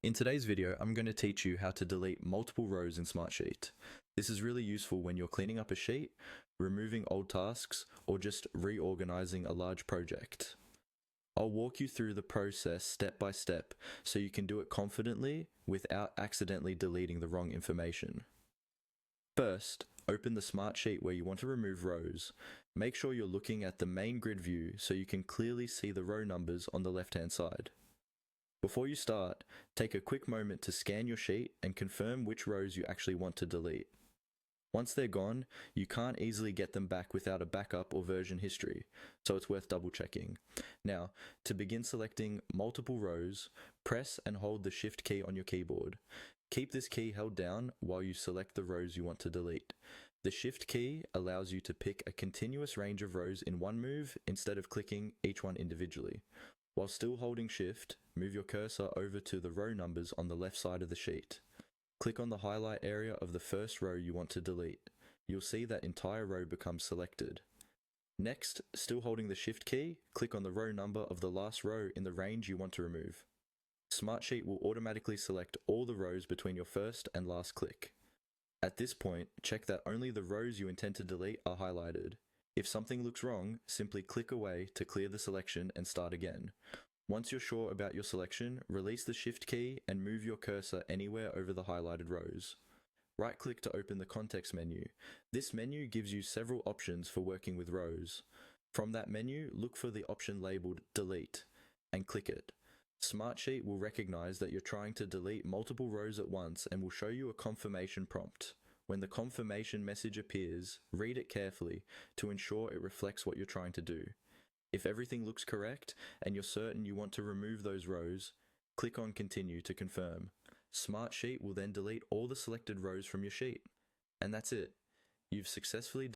In today's video, I'm going to teach you how to delete multiple rows in Smartsheet. This is really useful when you're cleaning up a sheet, removing old tasks, or just reorganizing a large project. I'll walk you through the process step by step so you can do it confidently without accidentally deleting the wrong information. First, open the Smartsheet where you want to remove rows. Make sure you're looking at the main grid view so you can clearly see the row numbers on the left-hand side. Before you start, take a quick moment to scan your sheet and confirm which rows you actually want to delete. Once they're gone, you can't easily get them back without a backup or version history, so it's worth double checking. Now, to begin selecting multiple rows, press and hold the Shift key on your keyboard. Keep this key held down while you select the rows you want to delete. The Shift key allows you to pick a continuous range of rows in one move instead of clicking each one individually. While still holding Shift, move your cursor over to the row numbers on the left side of the sheet. Click on the highlight area of the first row you want to delete. You'll see that entire row becomes selected. Next, still holding the Shift key, click on the row number of the last row in the range you want to remove. Smartsheet will automatically select all the rows between your first and last click. At this point, check that only the rows you intend to delete are highlighted. If something looks wrong, simply click away to clear the selection and start again. Once you're sure about your selection, release the Shift key and move your cursor anywhere over the highlighted rows. Right-click to open the context menu. This menu gives you several options for working with rows. From that menu, look for the option labeled Delete and click it. Smartsheet will recognize that you're trying to delete multiple rows at once and will show you a confirmation prompt. When the confirmation message appears, read it carefully to ensure it reflects what you're trying to do. If everything looks correct and you're certain you want to remove those rows, click on Continue to confirm. Smartsheet will then delete all the selected rows from your sheet. And that's it. You've successfully